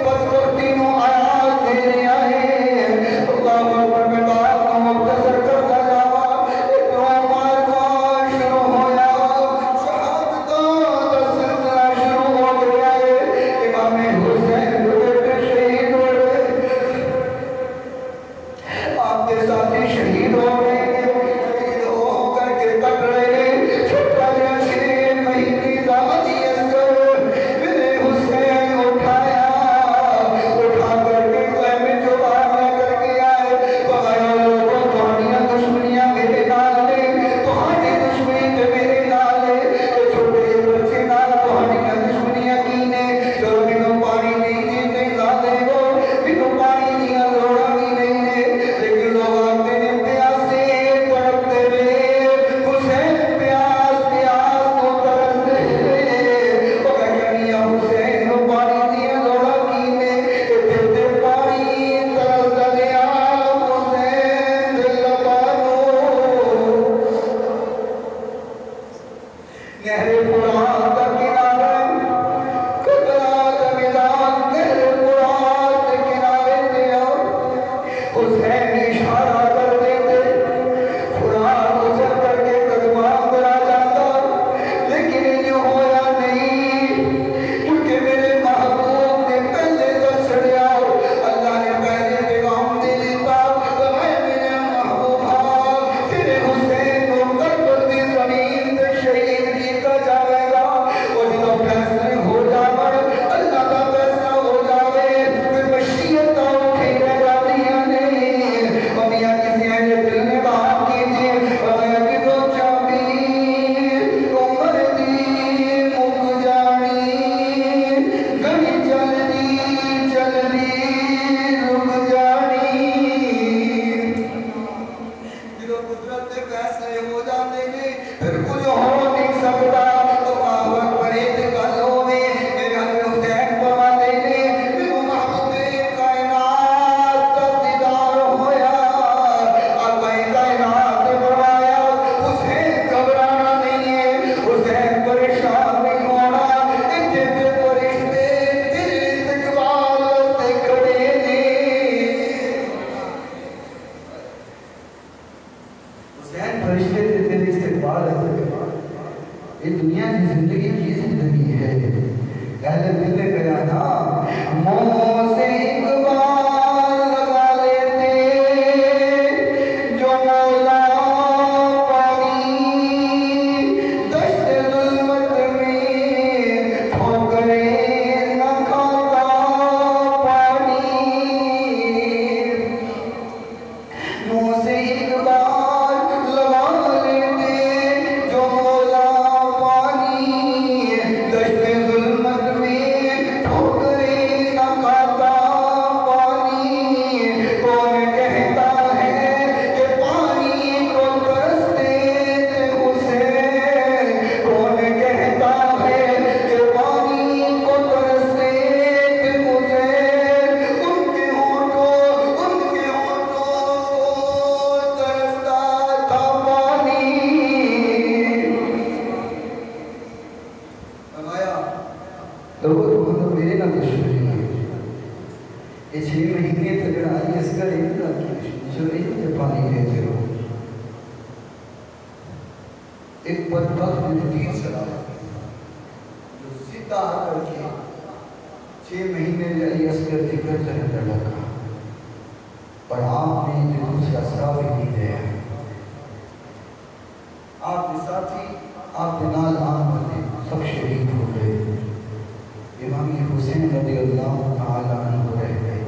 پت یہ 6 مہینے تک آئی اس کا اتنا جو نہیں پانی دیتے ہو ایک بدبخت تیر چلا جو سیدھا آ کر کے 6 مہینے علی اصغر ذکر چلنے لگا اور آپ نے جو دوسرا سرا بھی نہیں دیا آپ نے ساتھی آپ نے نال عام بنے سب شہید ہو گئے امام حسین رضی اللہ تعالیٰ عنہ رہ گئے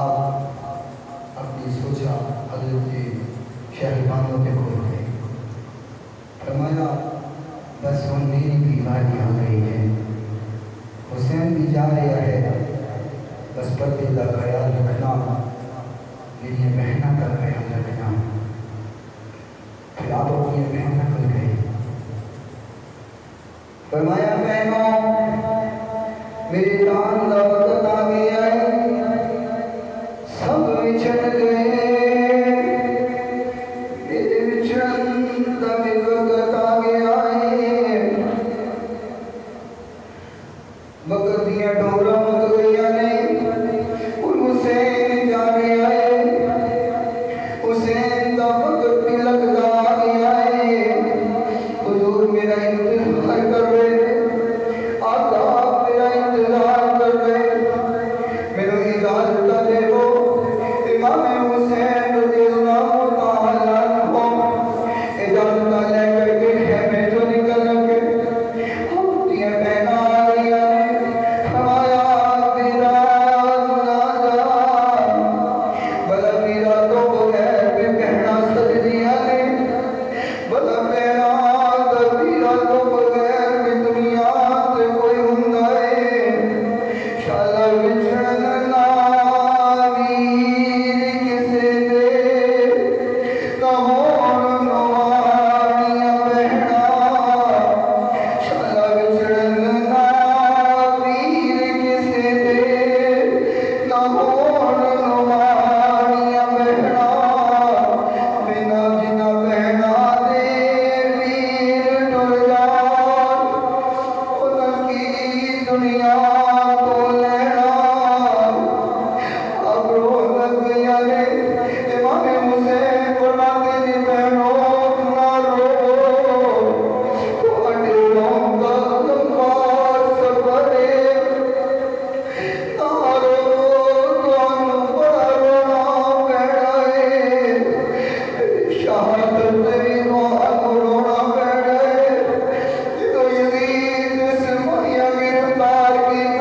آپ اپنی سوچا حضرت شہربانوں کے کھول گئے فرمایا بس ہم میری بیماری آ گئی ہے حسین بھی جا رہا ہے بس پردے کا خیال رکھنا میری محنت کا خیال رکھنا پھر آپ اپنی محنت کر گئے فرمایا بہنوں میری جان کا وقت آ گیا ہے سب بچھڑ گئے میرے بچھڑن کا بھی وقت آ گیا ہے وقت دیا ڈورا مک گیا نہیں اور حسین جا رہا ہے حسین کا وقت بھی لگتا آ گیا ہے حضور میرا انتظار کر رہے آقا میرا انتظار کر رہے میرے اجازت دے ہو امام حسین رضی اللہ تعالیٰ عنہ اجازت لے کر کے خیمے جو نکل لگے اپنی بہنا آ گیا نے فرمایا میرا نہ جا بلا میرا تو بغیر میں کہنا سج دیا نے بلا میرا میرا تو بغیر میں دنیا سے کوئی ہندہ ہے شالا بچھڑنا ویر کسے دے نہ ہون نواریاں بہنا شالا بچھڑنا ویر کسے دے نہ ہون نواریاں بہنا بنا جنا بہنا دے ویر ٹر جان ان کی دنیا تو لینا اب رو لگ گیا رے امام حسین فرماتے ہیں بہنوں نہ رو تھوڑے روم کا لمبا سفر ہے نہ رو تھوڑا بڑا رونا پیڑا ہے شہادت تیری نوحہ رونا پیڑا ہے تو یزید سمایا گرفتار کی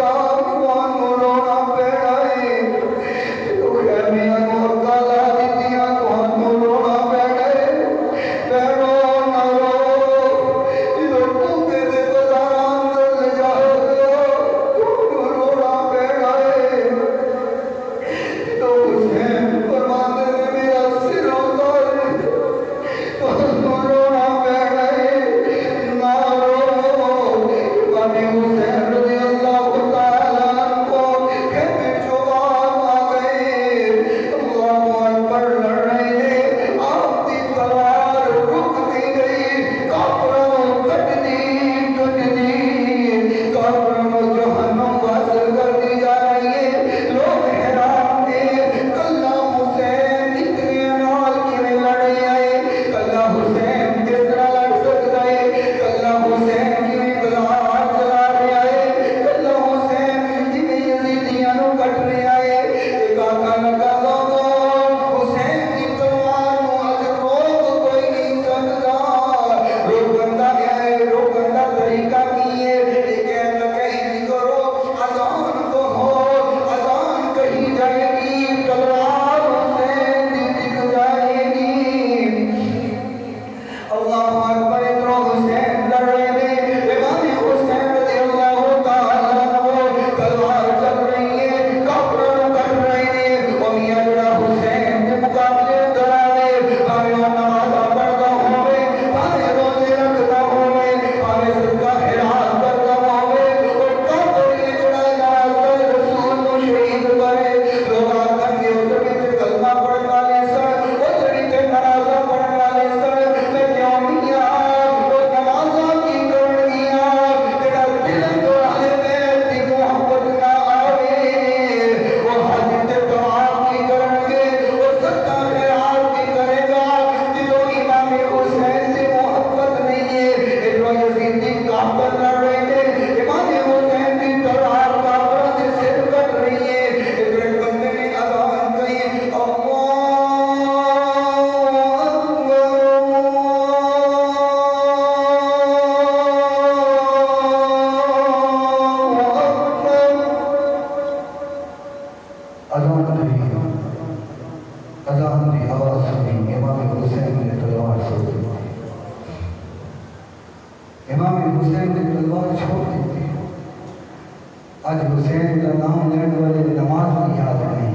آج حسین کا نام لینے والے نماز بھی یاد نہیں،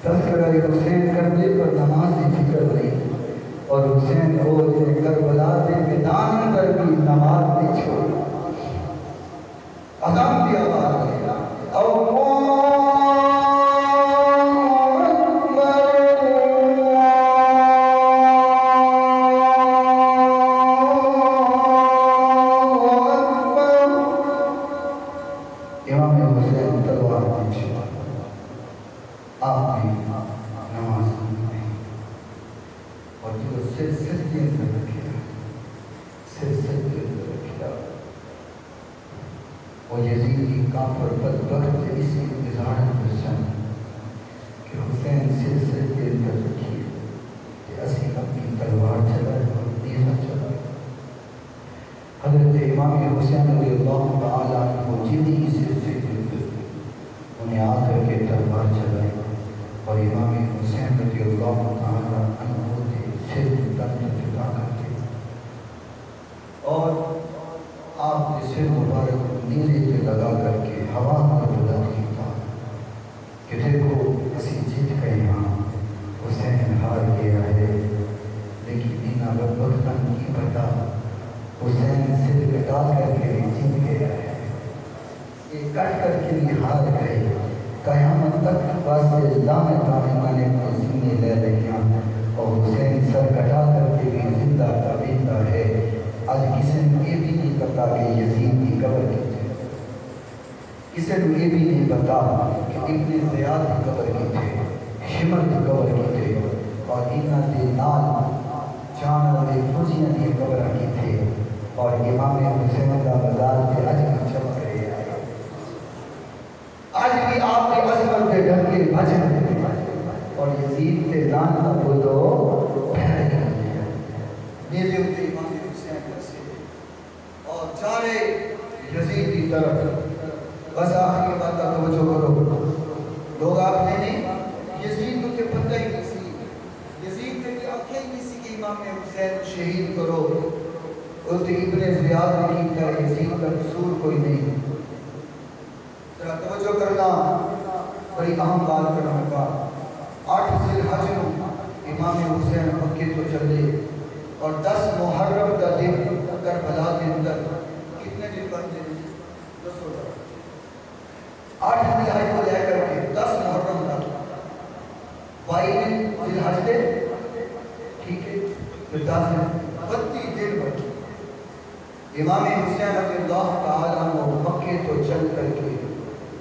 تذکرہ حسین کرنے پر نماز کی فکر نہیں، اور حسین روز کربلا کے میدان اندر بھی نماز نہیں چھوڑا۔ اذان کی آواز ہے، اور یزید کی کافر بدبخت اس انتظار پرسن کہ حسین سلسلے کے اندر رکھیے کہ اسی اپنی تلوار چلائے اور نیزہ چلائے۔ حضرت امام حسین رضی اللہ تعالیٰ عنہ جنہی سلسلے کے اندر انہیں آ کر کے تلوار چلائے اور امام حسین رضی اللہ تعالیٰ عنہ کے سر تن جدا کر کے اور آپ کے سر مبارک نیزے پہ لگا کر کے ہوا میں بلند کیتا کہ دیکھو اسی جیت گئے ہاں، حسین ہار گیا ہے، لیکن دینا بدبختن کی پتا حسین سر کٹا کر کے بھی جیت گیا ہے، یہ کٹ کر کے بھی ہار گئے، قیامت تک واسطے لامے دامے اپنے سینے لے لگیاں اور حسین سر کٹا کر کے بھی زندہ کا بیندہ ہے۔ آج کسی نے یہ بھی نہیں پتا کہ یزید کی قبر کی تھے، کسی نے یہ بھی نہیں پتا کہ ابن زیاد کی قبر کی تھے، شمر کی قبر کی تھے، اور انہاں دے نال جان والے فوجیاں کی قبر کی تھے، اور امام حسین کا بازار سے آج بھی چمک رہے ہیں، آج بھی آپ کے عظمت کے ڈر کے بھجن اور یزید کے لان کا بولو پھیل گئے نیزے ہوتے امام حسین سے اور چارے یزید کی طرف۔ بس آخری بات کا توجہ کرو، لوگ آپ نے نہیں یزید کو کہ پتہ ہی نہیں سی، یزید نے کہ آنکھیں ہی نہیں سی کہ امام حسین شہید کرو، اور تو ابن زیاد نے کی کیا یزید کا قصور کوئی نہیں۔ ذرا توجہ کرنا، بڑی اہم بات کرنا کا 8 ذی الحج امام حسین مکے تو چلے اور 10 محرم کا دن کربلا کے اندر کتنے دن بنتے ہیں؟ 10 ہو جائے 8 ذی الحج کو لے کر کے 10 محرم تک 22 ذی الحج دے ٹھیک ہے پھر 10 32 دن بچے امام حسین رضی اللہ تعالیٰ عنہ مکے تو چل کر کے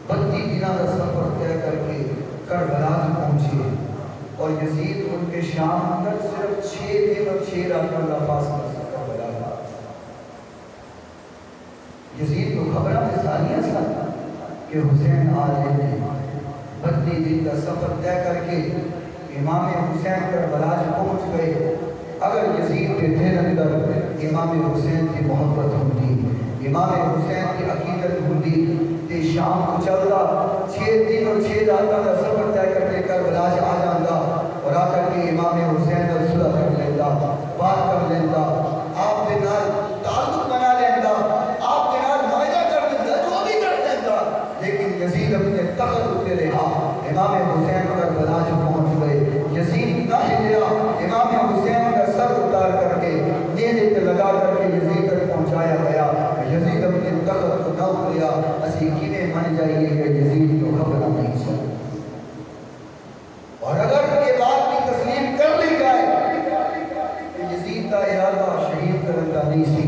32 دنوں کا سفر طے کر کے کربلا پہنچے اور یزید ان کے شام اندر صرف 6 دن اور 6 رات کا فاصلہ سے کربلا تھا۔ یزید کو خبرہ میں ثانیہ سا کہ حسین آ رہے ہیں، 32 دن کا سفر طے کر کے امام حسین کربلا پہنچ گئے۔ اگر یزید کے دل اندر امام حسین کی محبت ہوتی، امام حسین کی عقیدت ہوتی، تے شام کو چلتا 6 دن اور 6 رات کا سفر طے کر کے کربلا آ جاتا اور آ کر کے امام حسین کا صلح کر لیتا، بات کر لیتا، آپ کے نال تعلق بنا لیتا، آپ کے نال معاہدہ کر دیتا، جو بھی کر دیتا، لیکن یزید اپنے تخت اٹھے رہا۔ امام حسین کربلا پہنچ گئے، یزید نہ ہلیا، امام حسین کا سر اتار کر کے نیزے پہ لگا کر کے یزید تک پہنچایا گیا۔ یزید اپنے تخت کو نہ اتریا، اسی کینے مان جائیے کہ یزید کو خبر نہیں سی، اور اگر یہ بات کی تسلیم کر لی جائے کہ یزید کا ارادہ شہید کرنے کا نہیں سی،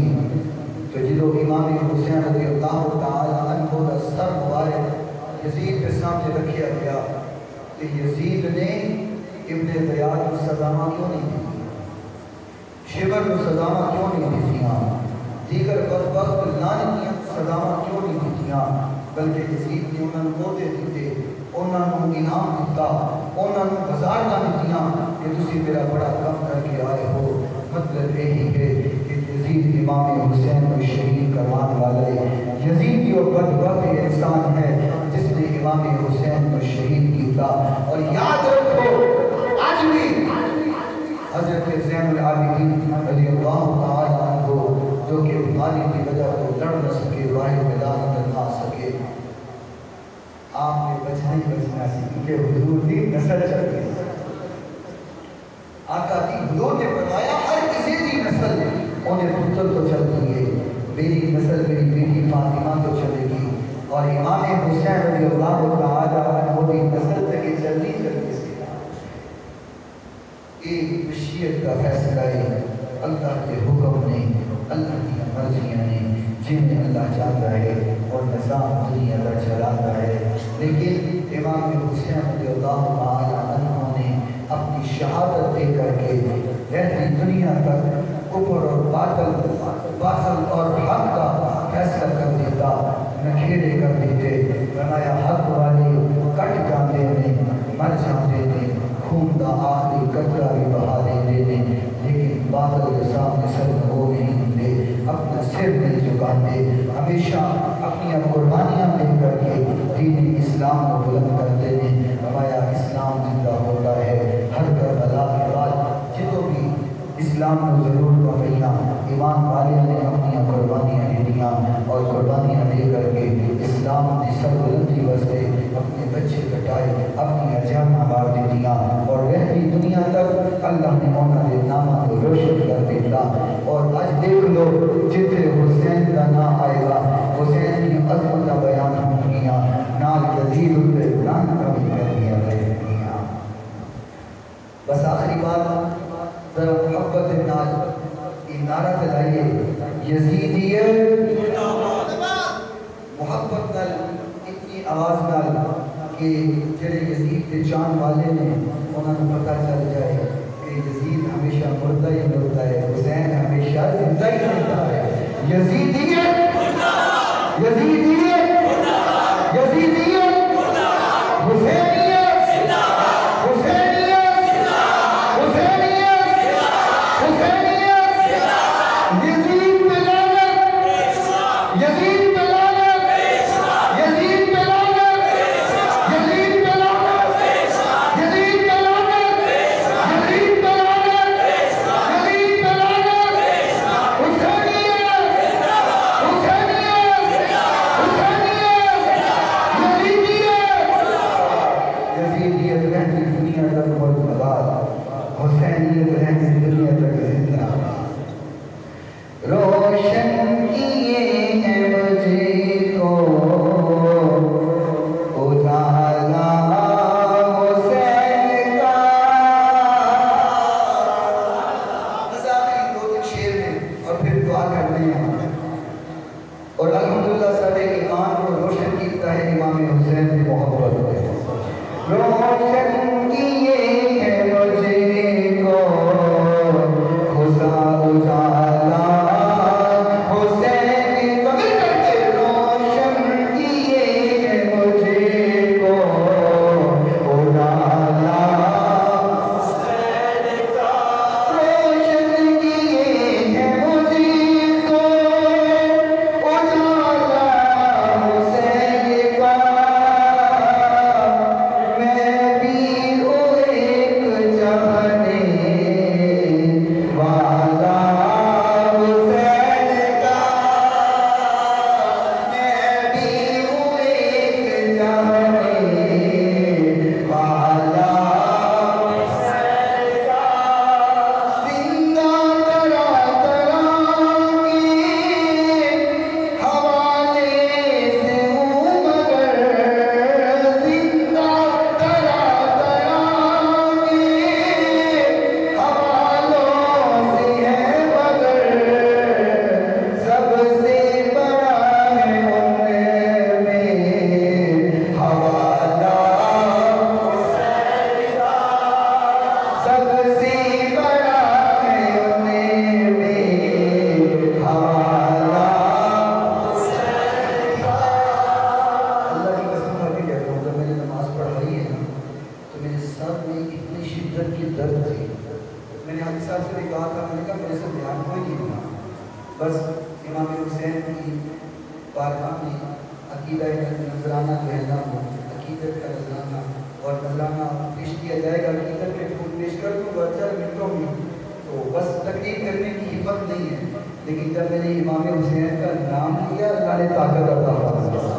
تو جدو امام حسین رضی اللہ تعالیٰ عنہ کا سر مبارک یزید کے سامنے رکھیا گیا کہ یزید نے ابن زیاد کو سزاواں کیوں نہیں دی، شبر کو سزاواں کیوں نہیں دیا، دیگر بدبخت لعنتیاں سزاواں کیوں نہیں دیا، بلکہ یزید نے انہوں کو دے دیتے، انہوں نے انعام دیتا، انہوں نے بازار نہ دیا کہ تسی میرا بڑا کم کر کے آئے ہو۔ مطلب یہی ہے کہ یزید امام حسین کو شہید کروانے والا ہے، یزید جو بدبخت انسان ہے جس نے امام حسین کو شہید کیا۔ اور یاد رکھو آج بھی حضرت زین العابدین رضی اللہ تعالیٰ عنہ جو کہ بیماری کی وجہ کو لڑ نہ سکے، واحد میدان اندر نہ آ سکے، ایک مشیت کا فیصلہ ہے، اللہ کے حکم نے، اللہ کی مرضیاں نے، جنہیں اللہ چاہتا ہے اور نظام دنیا کا چلاتا ہے۔ لیکن امام حسین رضی اللہ تعالیٰ عنہ نے اپنی شہادت دے کر کے رہتی دنیا تک کفر اور باطل اور حق کا فیصلہ کر دیتا، نکھیرے کر دیتے، فرمایا حق والے کٹ جاندے نے، مر جاندے نے، خون کا آخری قطرہ بھی بہا دیتے نے، لیکن باطل کے سامنے سر وہ نہیں دیتے، اپنا سر نہیں جھکاتے، ہمیشہ اپنی قربانیاں دے کر کے دین اسلام کو بلند کرتے ہیں۔ فرمایا اسلام زندہ ہوتا ہے، ہر کربلا کے بعد جتوں بھی اسلام کو ضرور پڑھیاں ایمان والے نے اپنی قربانیاں دے دیا اور قربانیاں دے کر کے اسلام کی سربلندی واسطے اپنے بچے کٹائے، اپنی ارجانہ بار دے دیا اور رہتی دنیا تک اللہ نے انہوں نے نامہ کو روشن کر دیتا۔ اور آج دیکھ لو جتنے حسین کا نام آئے گا، حسین کی عظمت کا بیان ہو گیا، نال جزیر الرحمن کا بھی کر دیا گیا۔ بس آخری بات ذرا محبت نال نعرہ دلائیے، یزیدیت محبت نال اتنی آواز نال کہ جڑے یزید کے جان والے نے انہوں نے پتہ چل جائے کہ یزید ہمیشہ مردہ ہی مردہ ہے، حسین ہمیشہ زندہ ہی رہتا ہے۔ یزیدیت یزیدیت یزیدیت حسینیت حسینیت حسینیت حسینیت یزید پہ لعنت، یزید پہ لعنت، یزید پہ لعنت، یزید پہ لعنت، یزید پہ لعنت، یزید پہ لعنت، یزید پہ لعنت، حسینیت حسینیت حسینیت یزیدیت رہتی دنیا تک مرتبہ، حسینیت رہتی دنیا تک زندہ۔ روشن کیے ہیں مجھے کو اجالا حسین کا۔ بس آخری دو تین شعر میں اور پھر دعا کرتے ہیں اور الحمدللہ سارے ایمان کو روشن کیتا ہے امام حسین کی محبت ہے۔ روشن کیے ہیں مجھے کو خدا اجالا حسین کا، مل کر کے روشن کیے ہیں مجھے کو اجالا حسین کا، روشن کیے ہیں مجھے کو اجالا حسین کا، میں بھی ہوں ایک چاہنے والا حسین کا، میں بھی ہوں ایک چاہنے والا حسین کا، زندہ طرح طرح کے حوالے سے ہوں مگر، زندہ طرح طرح کے حوالوں سے ہے مگر، سب سے بڑا ہے ان میں حوالہ حسین کا، سب سے بڑا ہے ان میں حوالہ حسین کا۔ اللہ کی قسم کھا کے کہتا ہوں، جب میں نے نماز پڑھائی ہے نا تو میرے سر میں اتنی شدت کی درد تھی، میں نے حاجی صاحب سے بھی کہا تھا، میں نے کہا میرے سے بیان کوئی نہیں ہوا، بس امام حسین کی بارگاہ میں عقیدہ نذرانہ کہنا ہو، عقیدت کا نذرانہ اور نذرانہ پیش کیا جائے گا، عقیدت کے پھول پیش کر دوں گا 4 منٹوں میں، تو بس تقریر کرنے کی ہمت نہیں ہے، لیکن جب میں نے امام حسین کا نام لیا اللہ نے طاقت عطا فرمائی۔